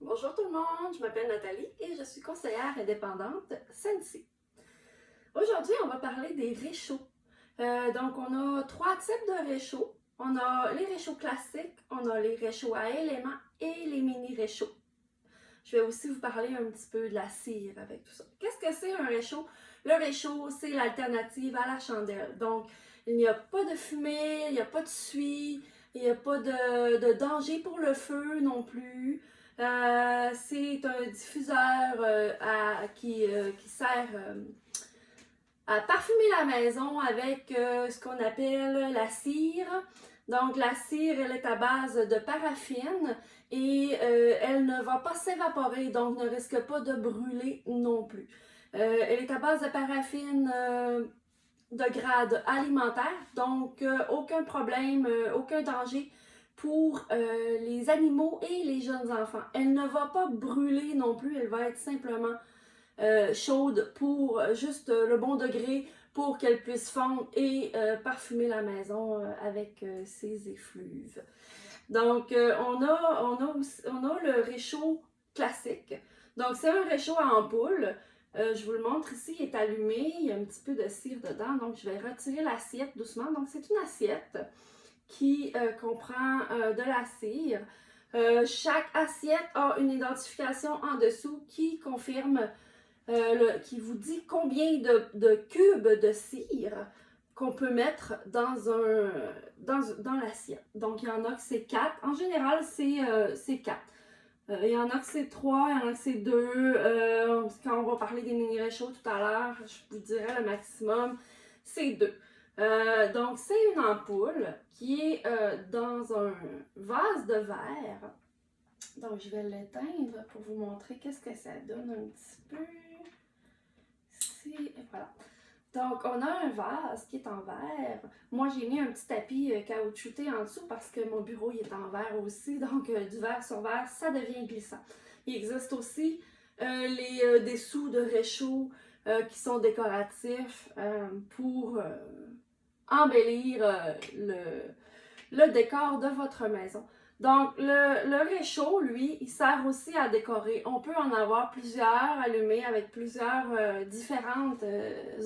Bonjour tout le monde, je m'appelle Nathalie et je suis conseillère indépendante Sensi. Aujourd'hui, on va parler des réchauds. Donc, on a 3 types de réchauds. On a les réchauds classiques, on a les réchauds à éléments et les mini-réchauds. Je vais aussi vous parler un petit peu de la cire avec tout ça. Qu'est-ce que c'est un réchaud? Le réchaud, c'est l'alternative à la chandelle. Donc, il n'y a pas de fumée, il n'y a pas de suie, il n'y a pas de danger pour le feu non plus. C'est un diffuseur qui sert à parfumer la maison avec ce qu'on appelle la cire. Donc la cire, elle est à base de paraffine et elle ne va pas s'évaporer, donc ne risque pas de brûler non plus. Elle est à base de paraffine de grade alimentaire, donc aucun problème, aucun danger pour les animaux et les jeunes enfants. Elle ne va pas brûler non plus, elle va être simplement chaude pour juste le bon degré pour qu'elle puisse fondre et parfumer la maison avec ses effluves. Donc, on a le réchaud classique. Donc, c'est un réchaud à ampoule. Je vous le montre ici, il est allumé, il y a un petit peu de cire dedans, donc je vais retirer l'assiette doucement. Donc, c'est une assiette qui comprend de la cire. Chaque assiette a une identification en dessous qui confirme qui vous dit combien de cubes de cire qu'on peut mettre dans l'assiette. Donc, il y en a que c'est 4. En général, c'est 4. Il y en a que c'est 3, il y en a que c'est 2. Quand on va parler des mini-réchauds tout à l'heure, je vous dirais le maximum, c'est 2. Donc, c'est une ampoule qui est dans un vase de verre. Donc, je vais l'éteindre pour vous montrer qu'est-ce que ça donne un petit peu. Voilà. Donc, on a un vase qui est en verre. Moi, j'ai mis un petit tapis caoutchouté en dessous parce que mon bureau il est en verre aussi. Donc, du verre sur verre, ça devient glissant. Il existe aussi les dessous de réchaud qui sont décoratifs pour embellir le décor de votre maison. Donc, le réchaud, lui, il sert aussi à décorer. On peut en avoir plusieurs allumés avec plusieurs différentes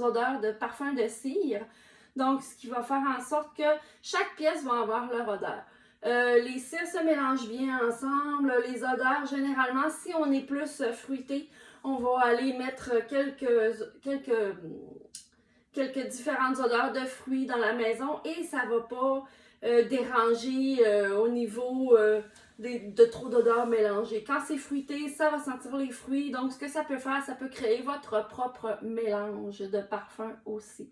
odeurs de parfum de cire. Donc, ce qui va faire en sorte que chaque pièce va avoir leur odeur. Les cires se mélangent bien ensemble. Les odeurs, généralement, si on est plus fruité, on va aller mettre quelques différentes odeurs de fruits dans la maison et ça ne va pas déranger au niveau de trop d'odeurs mélangées. Quand c'est fruité, ça va sentir les fruits. Donc, ce que ça peut faire, ça peut créer votre propre mélange de parfums aussi.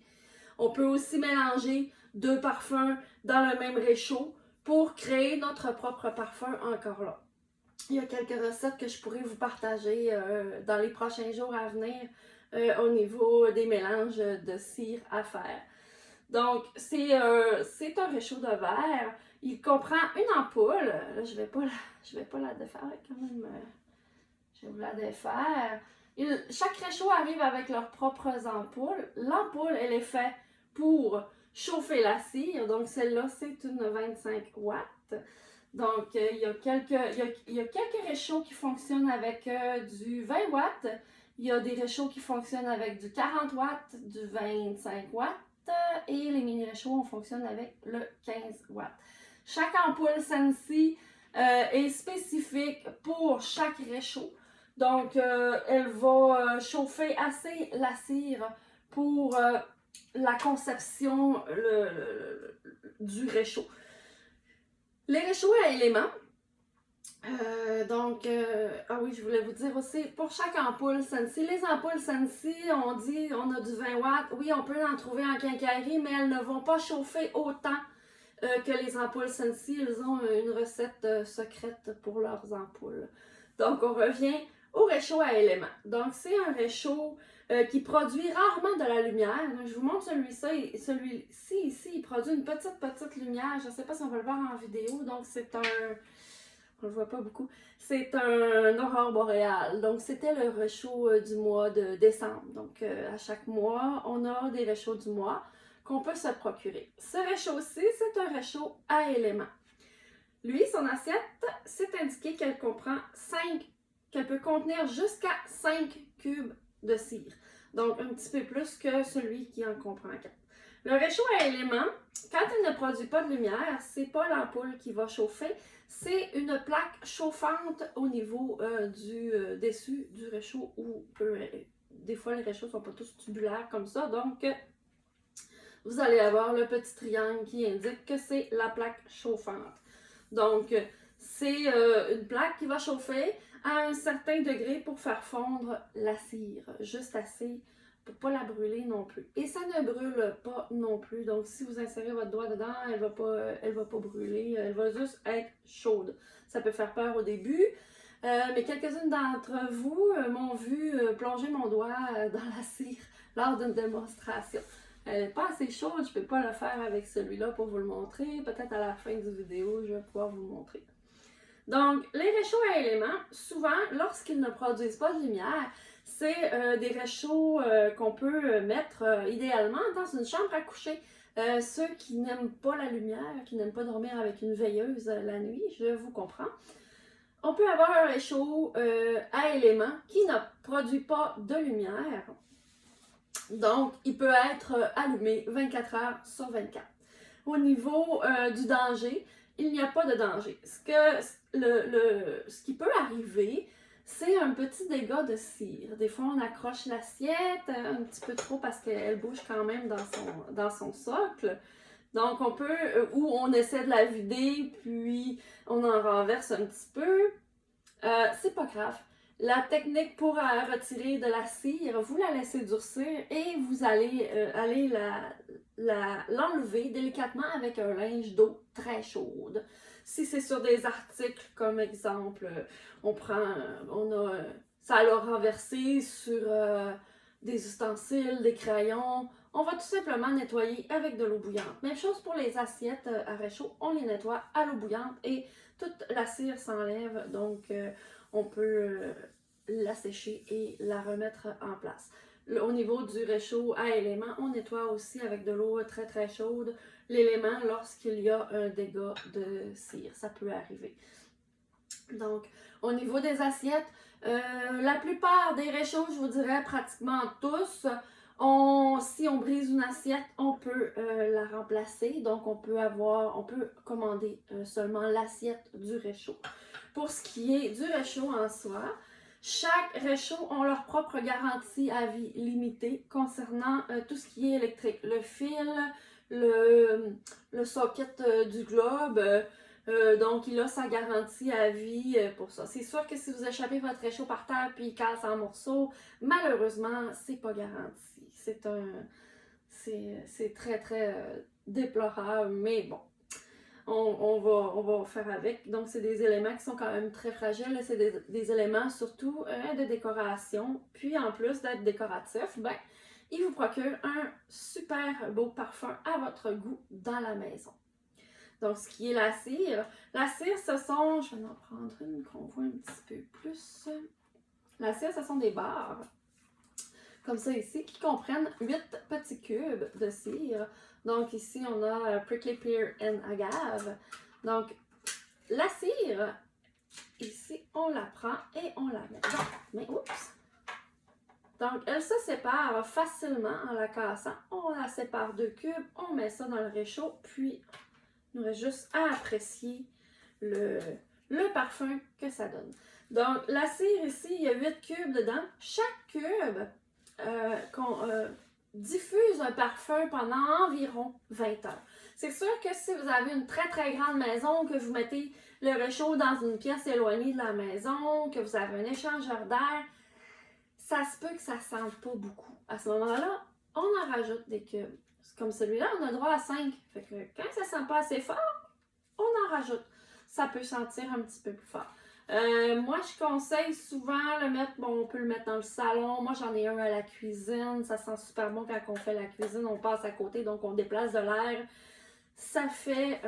On peut aussi mélanger 2 parfums dans le même réchaud pour créer notre propre parfum encore là. Il y a quelques recettes que je pourrais vous partager dans les prochains jours à venir au niveau des mélanges de cire à faire. Donc, c'est un réchaud de verre. Il comprend une ampoule. Là, je vais pas la défaire quand même. Je vais vous la défaire. Chaque réchaud arrive avec leurs propres ampoules. L'ampoule, elle est faite pour chauffer la cire. Donc, celle-là, c'est une 25 watts. Donc, il y a quelques réchauds qui fonctionnent avec du 20 watts. Il y a des réchauds qui fonctionnent avec du 40 watts, du 25 watts. Et les mini-réchauds, on fonctionne avec le 15 watts. Chaque ampoule Sensi est spécifique pour chaque réchaud. Donc, elle va chauffer assez la cire pour la conception du réchaud. Les réchauds à éléments. Ah oui, je voulais vous dire aussi, pour chaque ampoule Sensi, les ampoules Sensi, on dit on a du 20 watts. Oui, on peut en trouver en quincaillerie, mais elles ne vont pas chauffer autant que les ampoules Sensi. Ils ont une recette secrète pour leurs ampoules. Donc, on revient au réchaud à éléments. Donc, c'est un réchaud qui produit rarement de la lumière. Donc, je vous montre celui-ci, ici, il produit une petite lumière. Je ne sais pas si on va le voir en vidéo. Donc, on le voit pas beaucoup. C'est un aurore boréale. Donc, c'était le réchaud du mois de décembre. Donc, à chaque mois, on a des réchauds du mois qu'on peut se procurer. Ce réchaud-ci, c'est un réchaud à éléments. Lui, son assiette, c'est indiqué qu'elle comprend 5 qu'elle peut contenir jusqu'à 5 cubes de cire. Donc, un petit peu plus que celui qui en comprend 4. Le réchaud à éléments, quand il ne produit pas de lumière, c'est pas l'ampoule qui va chauffer, c'est une plaque chauffante au niveau du dessus du réchaud ou des fois les réchauds ne sont pas tous tubulaires comme ça, donc vous allez avoir le petit triangle qui indique que c'est la plaque chauffante. Donc, c'est une plaque qui va chauffer à un certain degré pour faire fondre la cire, juste assez pour ne pas la brûler non plus. Et ça ne brûle pas non plus, donc si vous insérez votre doigt dedans, elle ne va pas brûler, elle va juste être chaude. Ça peut faire peur au début, mais quelques-unes d'entre vous m'ont vu plonger mon doigt dans la cire lors d'une démonstration. Elle n'est pas assez chaude, je ne peux pas le faire avec celui-là pour vous le montrer. Peut-être à la fin de la vidéo, je vais pouvoir vous le montrer. Donc, les réchauds à éléments, souvent, lorsqu'ils ne produisent pas de lumière, c'est des réchauds qu'on peut mettre idéalement dans une chambre à coucher. Ceux qui n'aiment pas la lumière, qui n'aiment pas dormir avec une veilleuse la nuit, je vous comprends. On peut avoir un réchaud à éléments qui ne produit pas de lumière. Donc, il peut être allumé 24 heures sur 24. Au niveau du danger, il n'y a pas de danger. Ce qui peut arriver, c'est un petit dégât de cire. Des fois, on accroche l'assiette un petit peu trop parce qu'elle bouge quand même dans son socle. Donc, on peut, ou on essaie de la vider, puis on en renverse un petit peu. C'est pas grave. La technique pour retirer de la cire, vous la laissez durcir et vous allez aller l'enlever délicatement avec un linge d'eau très chaude. Si c'est sur des articles, comme exemple, ça l'a renversé sur des ustensiles, des crayons, on va tout simplement nettoyer avec de l'eau bouillante. Même chose pour les assiettes à réchaud, on les nettoie à l'eau bouillante et toute la cire s'enlève, donc on peut la sécher et la remettre en place. Au niveau du réchaud à éléments, on nettoie aussi avec de l'eau très très chaude l'élément lorsqu'il y a un dégât de cire. Ça peut arriver. Donc, au niveau des assiettes, la plupart des réchauds, je vous dirais pratiquement tous, si on brise une assiette, on peut la remplacer. Donc, on peut commander seulement l'assiette du réchaud. Pour ce qui est du réchaud en soi, chaque réchaud a leur propre garantie à vie limitée concernant tout ce qui est électrique. Le fil, le socket du globe, donc il a sa garantie à vie pour ça. C'est sûr que si vous échappez votre réchaud par terre puis il casse en morceaux, malheureusement, c'est pas garanti. C'est très très déplorable, mais bon. On va faire avec. Donc, c'est des éléments qui sont quand même très fragiles. C'est des éléments surtout de décoration. Puis, en plus d'être décoratifs, ben, ils vous procurent un super beau parfum à votre goût dans la maison. Donc, ce qui est la cire. La cire, je vais en prendre une qu'on voit un petit peu plus. La cire, ce sont des barres, comme ça ici, qui comprennent 8 petits cubes de cire. Donc ici, on a Prickly Pear and Agave. Donc, la cire, ici, on la prend et on la met. Donc, elle se sépare facilement en la cassant. On la sépare 2 cubes, on met ça dans le réchaud, puis il nous reste juste à apprécier le parfum que ça donne. Donc, la cire ici, il y a 8 cubes dedans. Chaque cube diffuse un parfum pendant environ 20 heures. C'est sûr que si vous avez une très très grande maison, que vous mettez le réchaud dans une pièce éloignée de la maison, que vous avez un échangeur d'air, ça se peut que ça ne sente pas beaucoup. À ce moment-là, on en rajoute des cubes. Comme celui-là, on a droit à 5. Fait que quand ça ne sent pas assez fort, on en rajoute. Ça peut sentir un petit peu plus fort. Moi, je conseille souvent le mettre, on peut le mettre dans le salon. Moi, j'en ai un à la cuisine. Ça sent super bon quand on fait la cuisine. On passe à côté, donc on déplace de l'air. Ça fait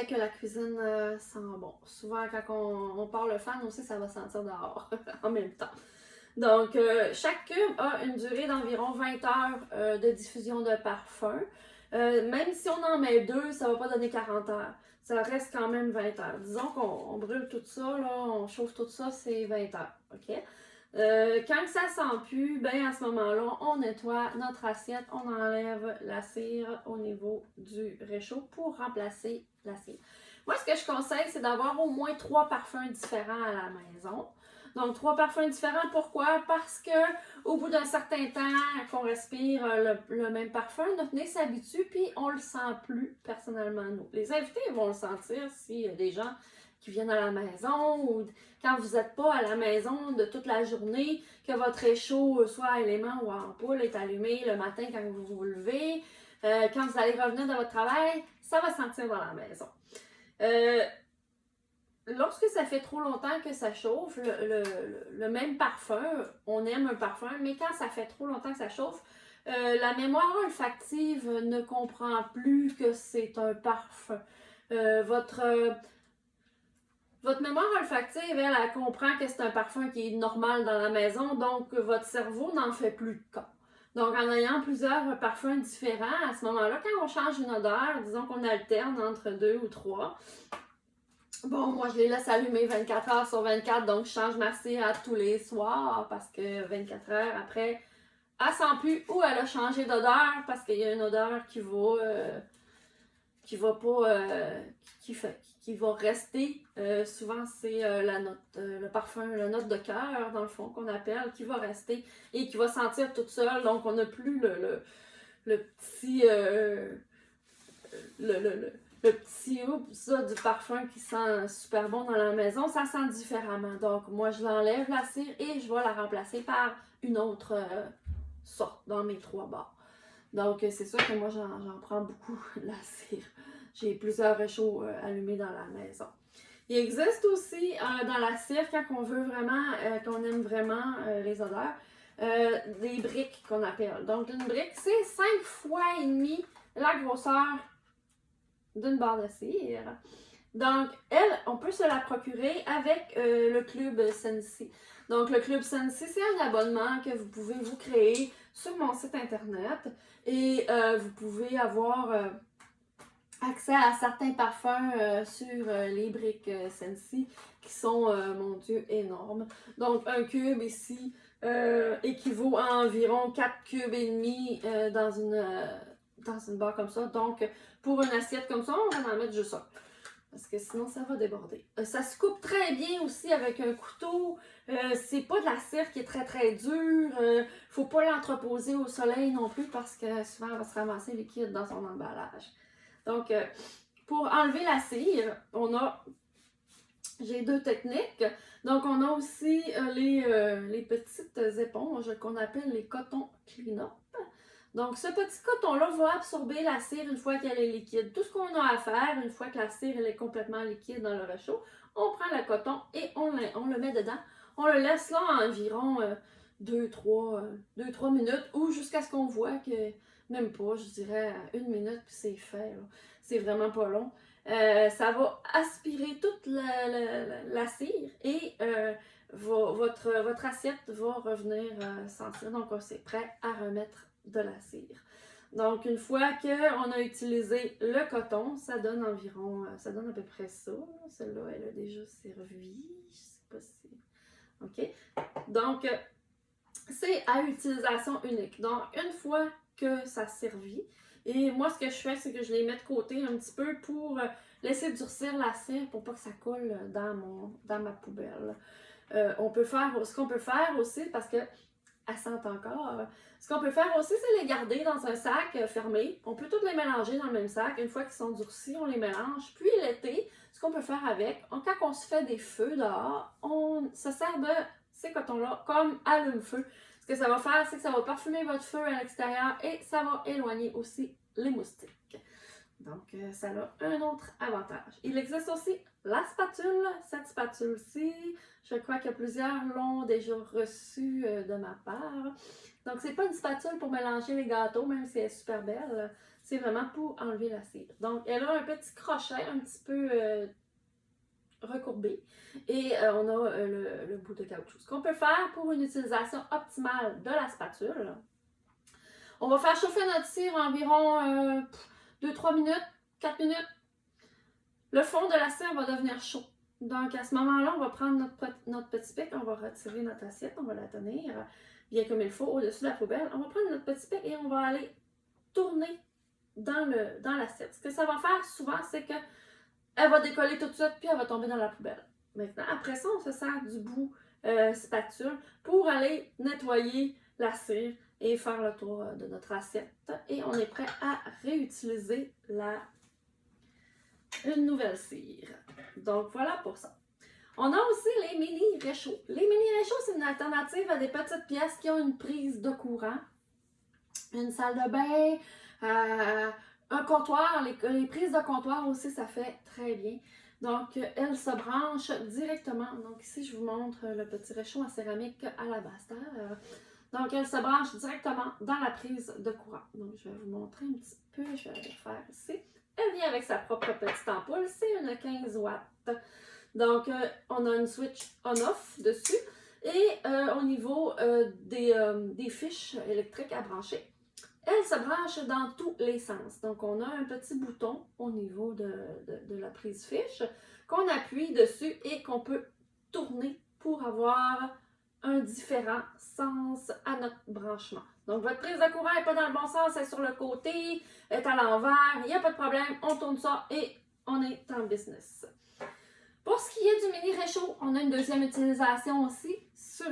que la cuisine sent bon. Souvent, quand on part le fan aussi, ça va sentir dehors en même temps. Donc, chaque cube a une durée d'environ 20 heures de diffusion de parfum. Même si on en met 2, ça va pas donner 40 heures. Ça reste quand même 20 heures. Disons qu'on brûle tout ça, là, on chauffe tout ça, c'est 20 heures. OK? Quand ça sent plus, ben à ce moment-là, on nettoie notre assiette, on enlève la cire au niveau du réchaud pour remplacer la cire. Moi, ce que je conseille, c'est d'avoir au moins 3 parfums différents à la maison. Donc, 3 parfums différents, pourquoi? Parce que au bout d'un certain temps qu'on respire le même parfum, notre nez s'habitue, puis on le sent plus personnellement, nous. Les invités vont le sentir s'il y a des gens qui viennent à la maison ou quand vous n'êtes pas à la maison de toute la journée, que votre réchaud, soit à élément ou à ampoule, est allumé le matin quand vous vous levez, quand vous allez revenir de votre travail, ça va sentir dans la maison. Lorsque ça fait trop longtemps que ça chauffe, le même parfum, on aime un parfum, mais quand ça fait trop longtemps que ça chauffe, la mémoire olfactive ne comprend plus que c'est un parfum. Votre mémoire olfactive, elle comprend que c'est un parfum qui est normal dans la maison, donc votre cerveau n'en fait plus de cas. Donc, en ayant plusieurs parfums différents, à ce moment-là, quand on change une odeur, disons qu'on alterne entre 2 ou 3, bon, moi, je les laisse allumer 24 heures sur 24, donc je change ma cire à tous les soirs parce que 24 heures après, elle sent plus ou elle a changé d'odeur parce qu'il y a une odeur qui va pas, qui va rester. Souvent, c'est la note, le parfum, la note de cœur, dans le fond, qu'on appelle, qui va rester et qui va sentir toute seule. Donc, on n'a plus le petit... le petit ça, du parfum qui sent super bon dans la maison, ça sent différemment. Donc, moi, je l'enlève, la cire, et je vais la remplacer par une autre sorte dans mes 3 barres. Donc, c'est sûr que moi, j'en prends beaucoup, la cire. J'ai plusieurs réchauds allumés dans la maison. Il existe aussi dans la cire, quand on veut vraiment, qu'on aime vraiment les odeurs, des briques qu'on appelle. Donc, une brique, c'est 5 fois et demi la grosseur d'une barre de cire. Donc, elle, on peut se la procurer avec le Club Scentsy. Donc, le Club Scentsy, c'est un abonnement que vous pouvez vous créer sur mon site internet et vous pouvez avoir accès à certains parfums sur les briques Scentsy qui sont, mon Dieu, énormes. Donc, un cube ici équivaut à environ 4 cubes et demi dans une barre comme ça. Donc, pour une assiette comme ça, on va en mettre juste ça. Parce que sinon, ça va déborder. Ça se coupe très bien aussi avec un couteau. C'est pas de la cire qui est très très dure. Faut pas l'entreposer au soleil non plus parce que souvent, elle va se ramasser liquide dans son emballage. Donc, pour enlever la cire, j'ai 2 techniques. Donc, on a aussi les petites éponges qu'on appelle les cotons clean-up. Donc, ce petit coton-là va absorber la cire une fois qu'elle est liquide. Tout ce qu'on a à faire, une fois que la cire elle est complètement liquide dans le réchaud, on prend le coton et on le met dedans. On le laisse là environ 2-3 minutes ou jusqu'à ce qu'on voit que, même pas, je dirais 1 minute, puis c'est fait. C'est vraiment pas long. Ça va aspirer toute la cire et votre assiette va revenir sentir. Donc, c'est prêt à remettre de la cire. Donc, une fois qu'on a utilisé le coton, ça donne environ, ça donne à peu près ça. Celle-là, elle a déjà servi. Je sais pas si... OK? Donc, c'est à utilisation unique. Donc, une fois que ça servit, et moi, ce que je fais, c'est que je les mets de côté un petit peu pour laisser durcir la cire pour pas que ça colle dans ma poubelle. Ce qu'on peut faire aussi, parce que elles sentent encore. Ce qu'on peut faire aussi, c'est les garder dans un sac fermé. On peut toutes les mélanger dans le même sac. Une fois qu'ils sont durcis, on les mélange. Puis l'été, ce qu'on peut faire avec, quand on se fait des feux dehors, on se sert de ces cotons-là comme allume-feu. Ce que ça va faire, c'est que ça va parfumer votre feu à l'extérieur et ça va éloigner aussi les moustiques. Donc, ça a un autre avantage. Il existe aussi la spatule. Cette spatule-ci, je crois que plusieurs l'ont déjà reçue de ma part. Donc, c'est pas une spatule pour mélanger les gâteaux, même si elle est super belle. C'est vraiment pour enlever la cire. Donc, elle a un petit crochet un petit peu recourbé et on a le bout de caoutchouc. Ce qu'on peut faire pour une utilisation optimale de la spatule, On va faire chauffer notre cire environ 2-3 minutes, 4 minutes. Le fond de la cire va devenir chaud. Donc, à ce moment-là, on va prendre notre petit pic, on va retirer notre assiette, on va la tenir bien comme il faut au-dessus de la poubelle. On va prendre notre petit pic et on va aller tourner dans l'assiette. Ce que ça va faire souvent, c'est que elle va décoller tout de suite, puis elle va tomber dans la poubelle. Maintenant, après ça, on se sert du bout spatule pour aller nettoyer la cire et faire le tour de notre assiette. Et on est prêt à réutiliser une nouvelle cire. Donc, voilà pour ça. On a aussi les mini réchauds. Les mini réchauds, c'est une alternative à des petites pièces qui ont une prise de courant. Une salle de bain, un comptoir. Les prises de comptoir aussi, ça fait très bien. Donc, elles se branchent directement. Donc, ici, je vous montre le petit réchaud en céramique à la Basse-Terre. Donc, elle se branche directement dans la prise de courant. Donc, je vais vous montrer un petit peu. Je vais le faire ici. Elle vient avec sa propre petite ampoule. C'est une 15 watts. Donc, on a une switch on-off dessus. Et au niveau des fiches électriques à brancher, elle se branche dans tous les sens. Donc, on a un petit bouton au niveau de la prise fiche qu'on appuie dessus et qu'on peut tourner pour avoir un différent sens à notre branchement. Donc, votre prise de courant n'est pas dans le bon sens, elle est sur le côté, elle est à l'envers, il n'y a pas de problème, on tourne ça et on est en business. Pour ce qui est du mini réchaud, on a une deuxième utilisation aussi.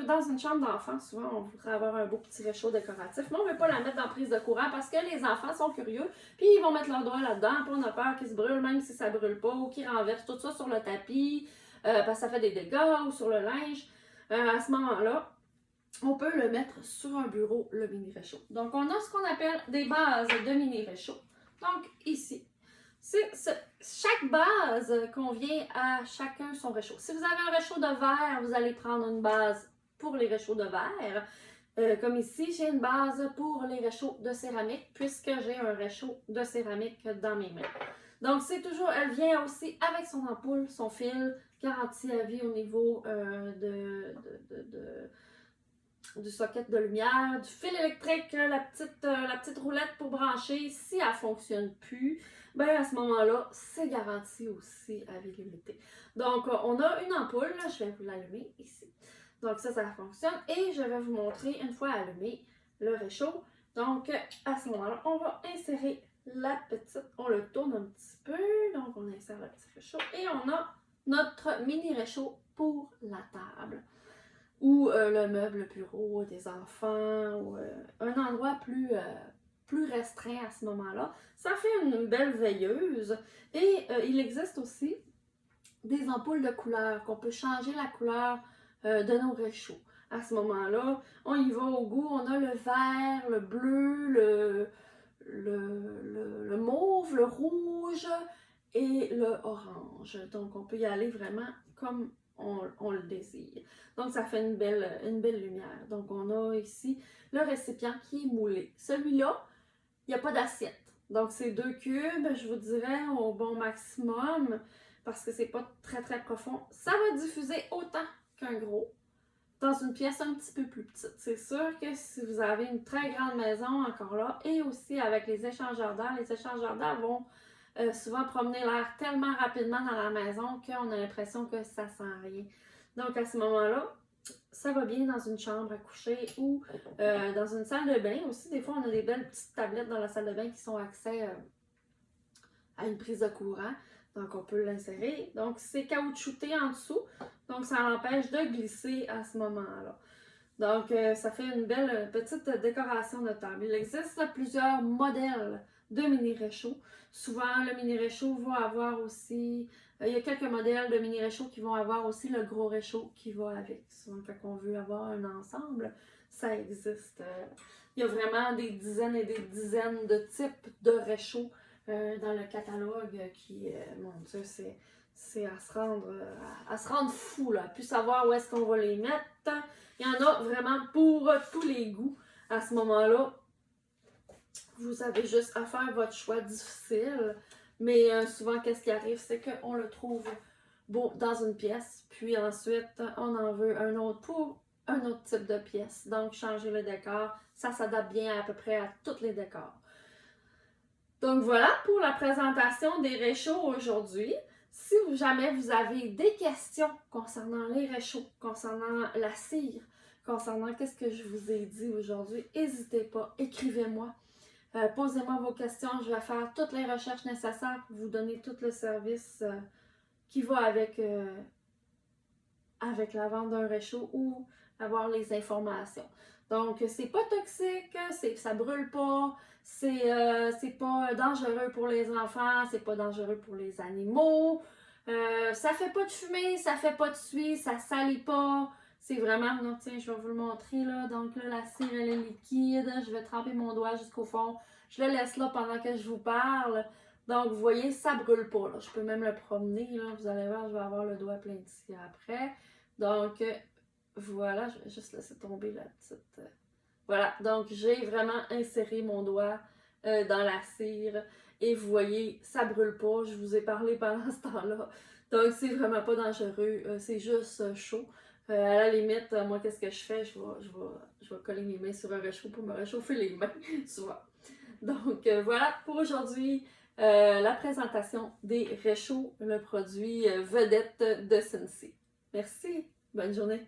Dans une chambre d'enfant, souvent on voudrait avoir un beau petit réchaud décoratif, mais on ne veut pas la mettre dans prise de courant parce que les enfants sont curieux, puis ils vont mettre leurs doigts là-dedans, puis on a peur qu'ils se brûlent, même si ça ne brûle pas, ou qu'ils renversent tout ça sur le tapis, parce que ça fait des dégâts, ou sur le linge. À ce moment-là, on peut le mettre sur un bureau, le mini réchaud. Donc, on a ce qu'on appelle des bases de mini réchaud. Donc, ici, chaque base convient à chacun son réchaud. Si vous avez un réchaud de verre, vous allez prendre une base pour les réchauds de verre. Comme ici, j'ai une base pour les réchauds de céramique, puisque j'ai un réchaud de céramique dans mes mains. Donc, c'est toujours, elle vient aussi avec son ampoule, son fil, garantie à vie au niveau du socket de lumière, du fil électrique, la petite roulette pour brancher. Si elle ne fonctionne plus, ben à ce moment-là, c'est garanti aussi à vie limitée. Donc, on a une ampoule, là, je vais vous l'allumer ici. Donc, ça fonctionne. Et je vais vous montrer, une fois allumé, le réchaud. Donc, à ce moment-là, on va insérer la petite, on le tourne un petit peu. Donc, on insère le petit réchaud. Et on a notre mini réchaud pour la table. Ou le meuble bureau des enfants, ou un endroit plus restreint à ce moment-là. Ça fait une belle veilleuse. Et il existe aussi des ampoules de couleur, qu'on peut changer la couleur de nos réchauds. À ce moment-là, on y va au goût. On a le vert, le bleu, le mauve, le rouge et le orange. Donc, on peut y aller vraiment comme on le désire. Donc, ça fait une belle lumière. Donc, on a ici le récipient qui est moulé. Celui-là, il n'y a pas d'assiette. Donc, c'est 2 cubes, je vous dirais, au bon maximum, parce que c'est pas très, très profond. Ça va diffuser autant qu'un gros dans une pièce un petit peu plus petite. C'est sûr que si vous avez une très grande maison, encore là, et aussi avec les échangeurs d'air vont souvent promener l'air tellement rapidement dans la maison qu'on a l'impression que ça sent rien. Donc, à ce moment-là, ça va bien dans une chambre à coucher ou dans une salle de bain aussi. Des fois, on a des belles petites tablettes dans la salle de bain qui sont accès à une prise de courant. Donc, on peut l'insérer. Donc, c'est caoutchouté en dessous. Donc, ça l'empêche de glisser à ce moment-là. Donc, ça fait une belle petite décoration de table. Il existe plusieurs modèles de mini réchauds. Souvent, le mini réchaud va avoir aussi... il y a quelques modèles de mini réchauds qui vont avoir aussi le gros réchaud qui va avec. Souvent, quand on veut avoir un ensemble, ça existe. Il y a vraiment des dizaines et des dizaines de types de réchauds dans le catalogue qui, mon Dieu, c'est à se rendre fou, là. Puis savoir où est-ce qu'on va les mettre. Il y en a vraiment pour tous les goûts. À ce moment-là, vous avez juste à faire votre choix difficile. Mais souvent, qu'est-ce qui arrive, c'est qu'on le trouve beau dans une pièce. Puis ensuite, on en veut un autre pour un autre type de pièce. Donc, changer le décor, ça s'adapte bien à peu près à tous les décors. Donc, voilà pour la présentation des réchauds aujourd'hui. Si jamais vous avez des questions concernant les réchauds, concernant la cire, concernant qu'est-ce que je vous ai dit aujourd'hui, n'hésitez pas, écrivez-moi. Posez-moi vos questions, je vais faire toutes les recherches nécessaires pour vous donner tout le service qui va avec la vente d'un réchaud ou avoir les informations. Donc, c'est pas toxique, ça brûle pas, c'est pas dangereux pour les enfants, c'est pas dangereux pour les animaux. Ça fait pas de fumée, ça fait pas de suie, ça salit pas. C'est vraiment, non, tiens, je vais vous le montrer là. Donc là, la cire, elle est liquide. Je vais tremper mon doigt jusqu'au fond. Je le laisse là pendant que je vous parle. Donc, vous voyez, ça brûle pas. Là. Je peux même le promener. Là. Vous allez voir, je vais avoir le doigt plein de cire après. Donc, voilà, je vais juste laisser tomber la petite... Voilà, donc j'ai vraiment inséré mon doigt dans la cire. Et vous voyez, ça brûle pas. Je vous ai parlé pendant ce temps-là. Donc, c'est vraiment pas dangereux. C'est juste chaud. À la limite, moi, qu'est-ce que je fais? Je vais coller mes mains sur un réchaud pour me réchauffer les mains, souvent. Donc, voilà pour aujourd'hui. La présentation des réchauds, le produit vedette de Scentsy. Merci, bonne journée.